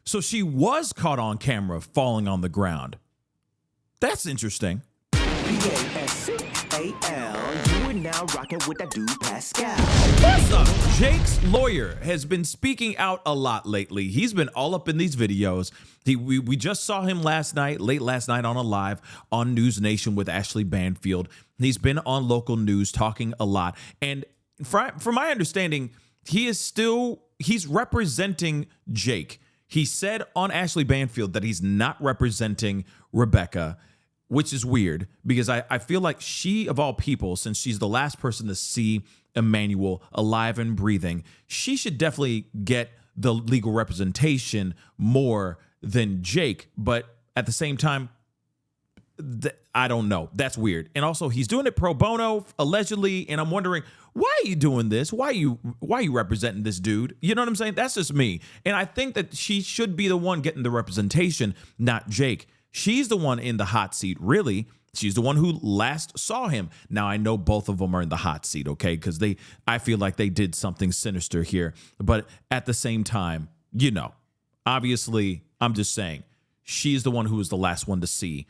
So she was caught on camera falling on the ground. That's interesting. Pascal, you are now rocking with that dude Pascal. What's up? Jake's lawyer has been speaking out a lot lately. He's been all up in these videos. We just saw him late last night on a live on News Nation with Ashley Banfield. He's been on local news talking a lot. And from my understanding, he's representing Jake. He said on Ashley Banfield that he's not representing Rebecca, which is weird because I feel like she, of all people, since she's the last person to see Emmanuel alive and breathing, she should definitely get the legal representation more than Jake. But at the same time, I don't know. That's weird. And also, he's doing it pro bono, allegedly. And I'm wondering, why are you doing this? Why are you representing this dude? You know what I'm saying? That's just me. And I think that she should be the one getting the representation, not Jake. She's the one in the hot seat, really. She's the one who last saw him. Now, I know both of them are in the hot seat, okay? Because I feel like they did something sinister here. But at the same time, obviously, I'm just saying, she's the one who was the last one to see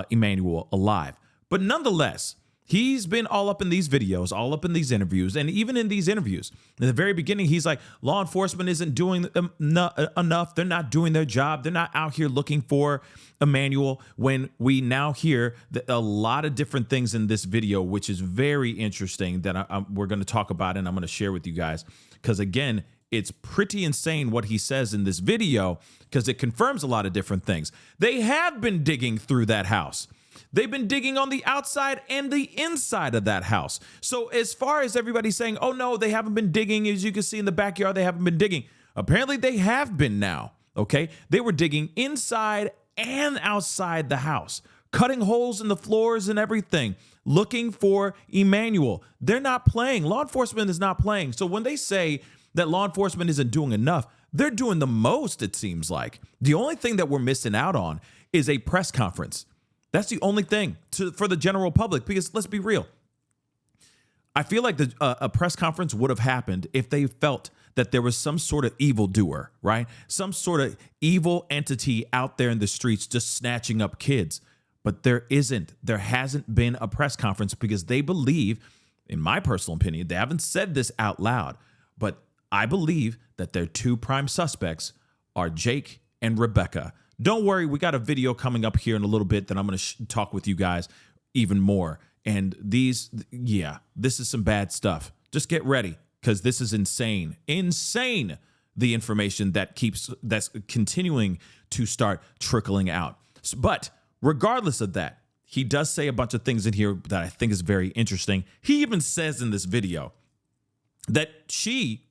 Emmanuel alive. But nonetheless, he's been all up in these videos, all up in these interviews, and even in these interviews. In the very beginning, he's like, law enforcement isn't doing enough. They're not doing their job. They're not out here looking for Emmanuel. When we now hear a lot of different things in this video, which is very interesting that we're going to talk about and I'm going to share with you guys. Because again, it's pretty insane what he says in this video because it confirms a lot of different things. They have been digging through that house. They've been digging on the outside and the inside of that house. So as far as everybody saying, oh no, they haven't been digging, as you can see in the backyard, they haven't been digging. Apparently they have been now, okay? They were digging inside and outside the house, cutting holes in the floors and everything, looking for Emmanuel. They're not playing. Law enforcement is not playing. So when they say that law enforcement isn't doing enough, they're doing the most, it seems like. The only thing that we're missing out on is a press conference. That's the only thing for the general public, because let's be real. I feel like a press conference would have happened if they felt that there was some sort of evildoer, right? Some sort of evil entity out there in the streets just snatching up kids. But there isn't. There hasn't been a press conference because they believe, in my personal opinion, they haven't said this out loud, but I believe that their two prime suspects are Jake and Rebecca. Don't worry, we got a video coming up here in a little bit that I'm going to talk with you guys even more. And this is some bad stuff. Just get ready because this is insane. Insane, the information that's continuing to start trickling out. But regardless of that, he does say a bunch of things in here that I think is very interesting. He even says in this video that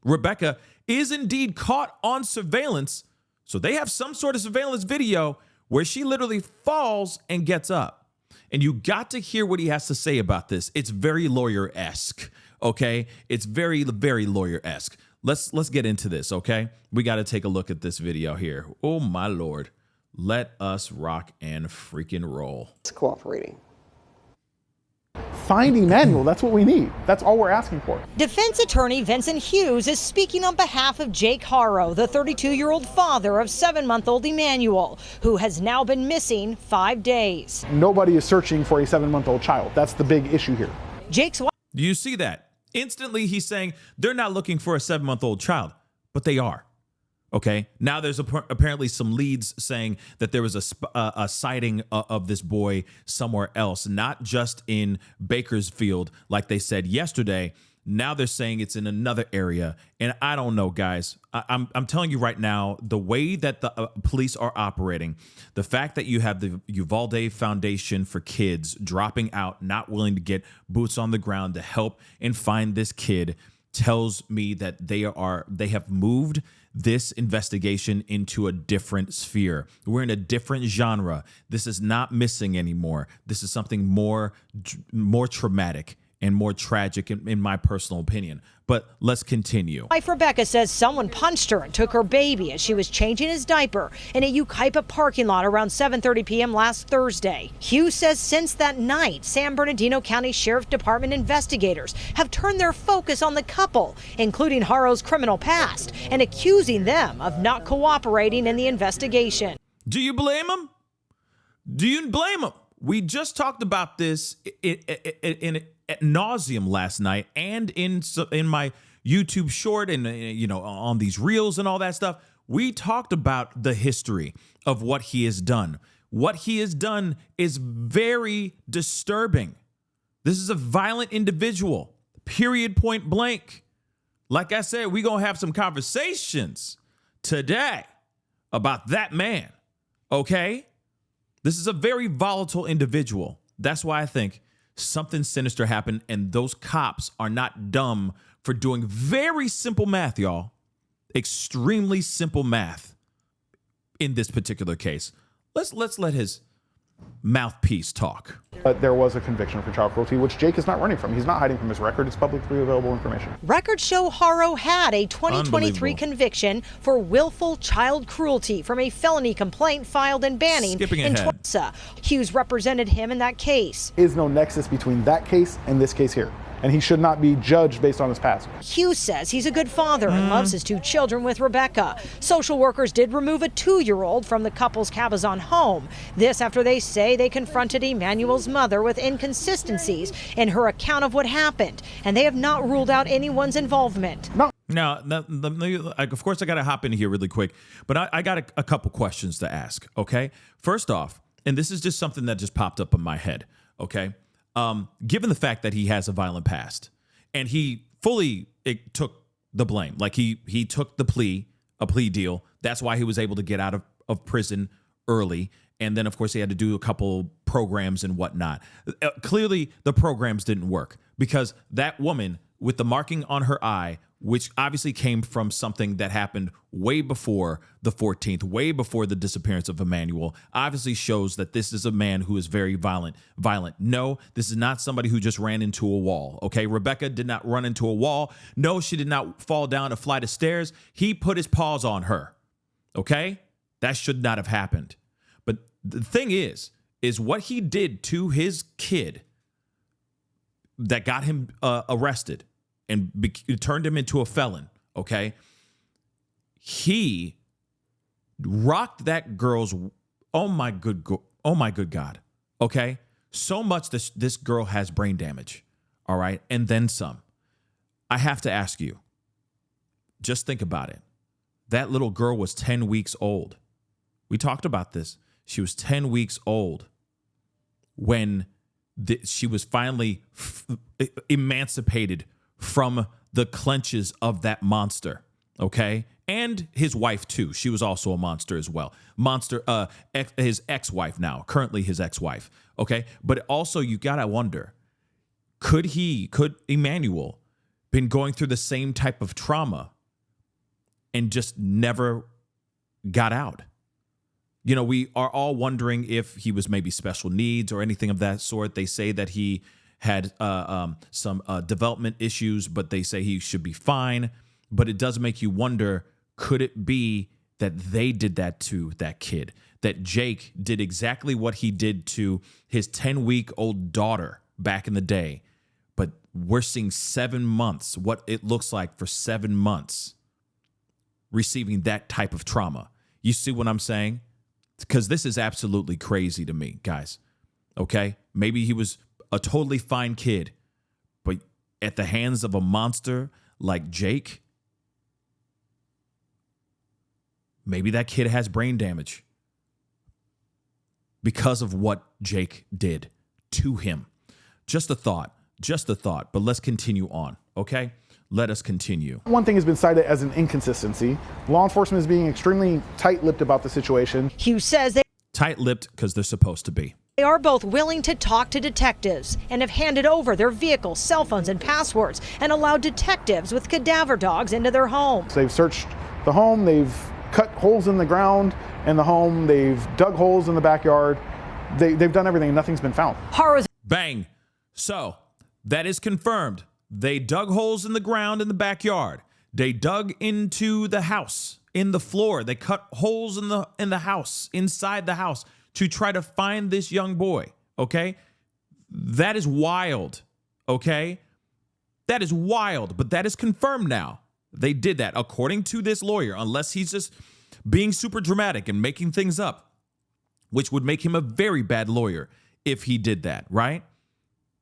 Rebecca, is indeed caught on surveillance. So they have some sort of surveillance video where she literally falls and gets up. And you got to hear what he has to say about this. It's very lawyer-esque, okay? It's very, very lawyer-esque. Let's get into this, okay? We got to take a look at this video here. Oh, my Lord. Let us rock and freaking roll. It's cooperating. Find Emmanuel. That's what we need. That's all we're asking for. Defense attorney Vincent Hughes is speaking on behalf of Jake Haro, the 32-year-old father of 7-month-old Emmanuel, who has now been missing 5 days. Nobody is searching for a 7-month-old child. That's the big issue here. Jake's wife. Do you see that? Instantly, he's saying they're not looking for a 7-month-old child, but they are. Okay. Now there's apparently some leads saying that there was a sighting of this boy somewhere else, not just in Bakersfield, like they said yesterday. Now they're saying it's in another area. And I don't know, guys. I'm telling you right now, the way that the police are operating, the fact that you have the Uvalde Foundation for Kids dropping out, not willing to get boots on the ground to help and find this kid, tells me that they have moved this investigation into a different sphere. We're in a different genre. This is not missing anymore. This is something more traumatic. and more tragic in my personal opinion. But let's continue. Wife Rebecca says someone punched her and took her baby as she was changing his diaper in a Yucaipa parking lot around 7:30 p.m. last Thursday. Hughes says since that night, San Bernardino County Sheriff Department investigators have turned their focus on the couple, including Haro's criminal past, and accusing them of not cooperating in the investigation. Do you blame him? Do you blame him? We just talked about this ad nauseum last night, and in my YouTube short, and on these reels and all that stuff. We talked about the history of what he has done. What he has done is very disturbing. This is a violent individual, period, point blank. Like I said, we're going to have some conversations today about that man, okay? This is a very volatile individual. That's why I think something sinister happened, and those cops are not dumb for doing very simple math, y'all. Extremely simple math in this particular case. Let's let his mouthpiece talk. But there was a conviction for child cruelty, which Jake is not running from. He's not hiding from his record. It's publicly available information. Records show Haro had a 2023 Unbelievable. conviction for willful child cruelty from a felony complaint filed in Banning Skipping in ahead. Tulsa. Hughes represented him in that case. There is no nexus between that case and this case here, and he should not be judged based on his past. Hughes says he's a good father and loves his 2 children with Rebecca. Social workers did remove a 2-year-old from the couple's Cabazon home. This after they say they confronted Emmanuel's mother with inconsistencies in her account of what happened, and they have not ruled out anyone's involvement. Now, of course, I got to hop in here really quick, but I got a couple questions to ask, okay? First off, and this is just something that just popped up in my head, okay? Given the fact that he has a violent past, and he fully took the blame, like he took a plea deal. That's why he was able to get out of prison early. And then, of course, he had to do a couple programs and whatnot. Clearly, the programs didn't work because that woman with the marking on her eye, which obviously came from something that happened way before the 14th, way before the disappearance of Emmanuel, obviously shows that this is a man who is very violent. No, this is not somebody who just ran into a wall, okay? Rebecca did not run into a wall. No, she did not fall down a flight of stairs. He put his paws on her, okay? That should not have happened. But the thing is what he did to his kid that got him arrested and turned him into a felon, okay? He rocked that girl's, oh my good God, okay? So much this girl has brain damage, all right? And then some. I have to ask you, just think about it. That little girl was 10 weeks old. We talked about this. She was 10 weeks old when she was finally emancipated from the clutches of that monster, okay? And his wife, too. She was also a monster as well. His ex-wife now, currently his ex-wife, okay? But also, you gotta wonder, could Emmanuel been going through the same type of trauma and just never got out? You know, we are all wondering if he was maybe special needs or anything of that sort. They say that he had some development issues, but they say he should be fine. But it does make you wonder, could it be that they did that to that kid? That Jake did exactly what he did to his 10-week-old daughter back in the day. But we're seeing 7 months, what it looks like for 7 months, receiving that type of trauma. You see what I'm saying? Because this is absolutely crazy to me, guys. Okay? Maybe he was a totally fine kid, but at the hands of a monster like Jake, maybe that kid has brain damage because of what Jake did to him. Just a thought, but let's continue on, okay? Let us continue. One thing has been cited as an inconsistency. Law enforcement is being extremely tight-lipped about the situation. Hughes says Tight-lipped because they're supposed to be. they are both willing to talk to detectives and have handed over their vehicles, cell phones, and passwords and allowed detectives with cadaver dogs into their home. They've searched the home, they've cut holes in the ground in the home, they've dug holes in the backyard. They've done everything and nothing's been found. Haro's Bang. So That is confirmed. They dug holes in the ground in the backyard. They dug into the house, in the floor. They cut holes in the house, inside the house, to try to find this young boy, okay? That is wild, okay? That is wild, but that is confirmed now. They did that, according to this lawyer, unless he's just being super dramatic and making things up, which would make him a very bad lawyer if he did that, right?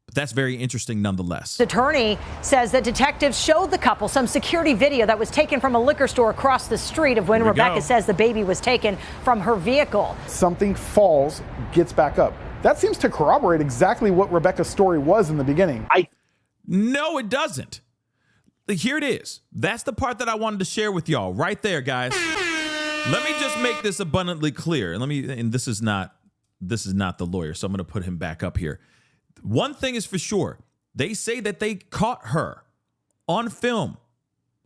But that's very interesting nonetheless. The attorney says that detectives showed the couple some security video that was taken from a liquor store across the street of when Rebecca says the baby was taken from her vehicle. Something falls, gets back up. That seems to corroborate exactly what Rebecca's story was in the beginning. No, it doesn't. Here it is. That's the part that I wanted to share with y'all right there, guys. Let me just make this abundantly clear. And this is not the lawyer, so I'm going to put him back up here. One thing is for sure. They say that they caught her on film,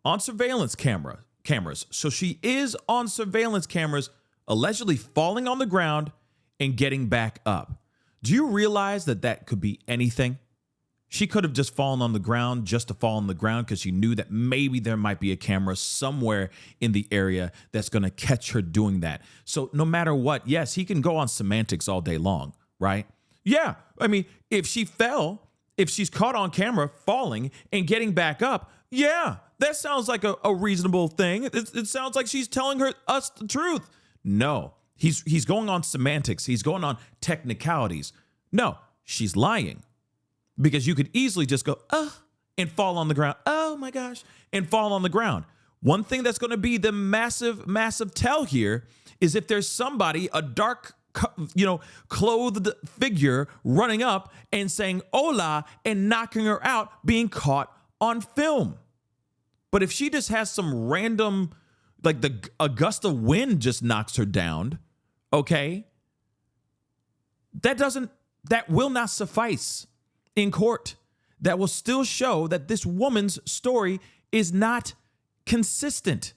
on surveillance cameras. So she is on surveillance cameras, allegedly falling on the ground and getting back up. Do you realize that that could be anything? She could have just fallen on the ground just to fall on the ground because she knew that maybe there might be a camera somewhere in the area that's going to catch her doing that. So no matter what, yes, he can go on semantics all day long, right? Yeah, I mean, if she fell, if she's caught on camera falling and getting back up, yeah, that sounds like a reasonable thing. It sounds like she's telling us the truth. No, he's going on semantics. He's going on technicalities. No, she's lying. Because you could easily just go, and fall on the ground. Oh my gosh, and fall on the ground. One thing that's going to be the massive, massive tell here is if there's somebody, a dark, clothed figure running up and saying hola and knocking her out, being caught on film. But if she just has some random, like the a gust of wind just knocks her down, okay, that will not suffice in court. That will still show that this woman's story is not consistent,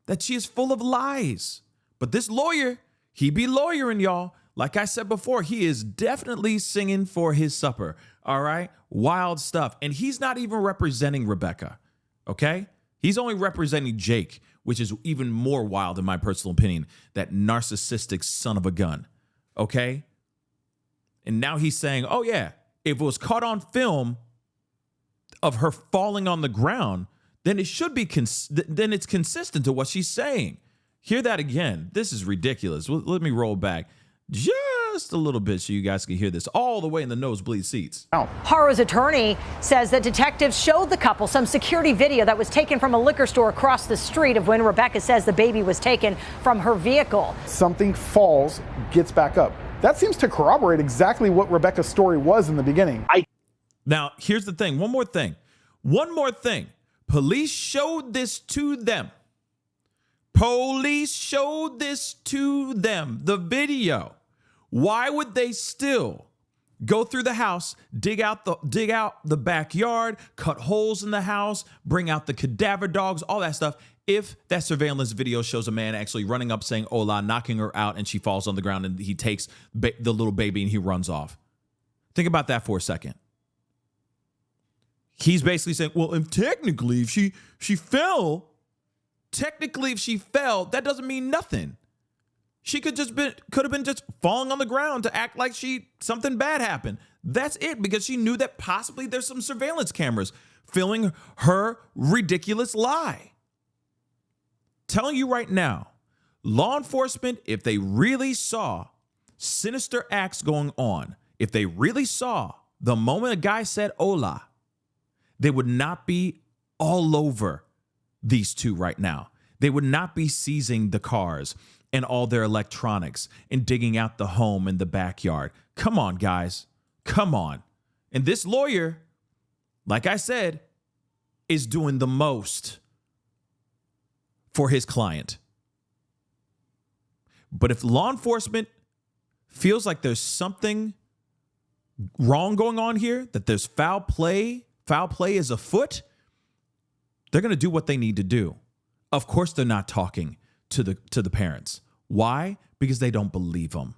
that she is full of lies. But this lawyer, he be lawyering, y'all. Like I said before, he is definitely singing for his supper, all right? Wild stuff. And he's not even representing Rebecca, okay? He's only representing Jake, which is even more wild in my personal opinion, that narcissistic son of a gun, okay? And now he's saying, oh yeah, if it was caught on film of her falling on the ground, then it should be then it's consistent to what she's saying. Hear that again. This is ridiculous. Let me roll back just a little bit so you guys can hear this all the way in the nosebleed seats. Haro's attorney says that detectives showed the couple some security video that was taken from a liquor store across the street of when Rebecca says the baby was taken from her vehicle. Something falls, gets back up. That seems to corroborate exactly what Rebecca's story was in the beginning. Now, here's the thing. One more thing. Police showed this to them. The video. Why would they still go through the house, dig out the backyard, cut holes in the house, bring out the cadaver dogs, all that stuff, if that surveillance video shows a man actually running up saying hola, knocking her out, and she falls on the ground and he takes the little baby and he runs off? Think about that for a second. He's basically saying, well, if she fell, that doesn't mean nothing. She could have been just falling on the ground to act like something bad happened. That's it, because she knew that possibly there's some surveillance cameras filming her ridiculous lie. Telling you right now, law enforcement, if they really saw sinister acts going on, if they really saw the moment a guy said hola, they would not be all over these two right now. They would not be seizing the cars and all their electronics and digging out the home in the backyard. Come on, guys. Come on. And this lawyer, like I said, is doing the most for his client. But if law enforcement feels like there's something wrong going on here, that there's foul play is afoot, they're going to do what they need to do. Of course, they're not talking to the parents. Why? Because they don't believe them.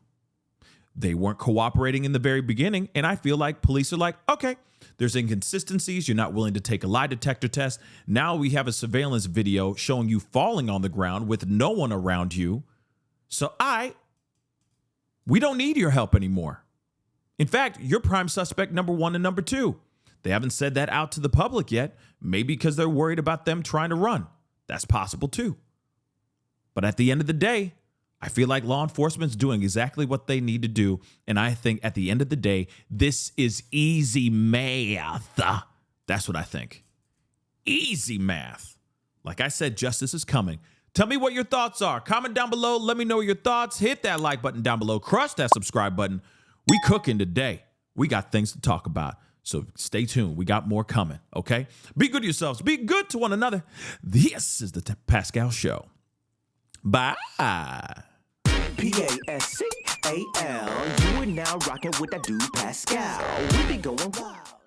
They weren't cooperating in the very beginning. And I feel like police are like, okay, there's inconsistencies. You're not willing to take a lie detector test. Now we have a surveillance video showing you falling on the ground with no one around you. So we don't need your help anymore. In fact, you're prime suspect number 1 and number 2. They haven't said that out to the public yet, maybe because they're worried about them trying to run. That's possible too. But at the end of the day, I feel like law enforcement's doing exactly what they need to do. And I think at the end of the day, this is easy math. That's what I think. Easy math. Like I said, justice is coming. Tell me what your thoughts are. Comment down below. Let me know your thoughts. Hit that like button down below. Crush that subscribe button. We cooking today. We got things to talk about. So stay tuned. We got more coming, okay? Be good to yourselves. Be good to one another. This is the Pascal Show. Bye. Pascal. You are now rocking with that dude Pascal. We be going wild.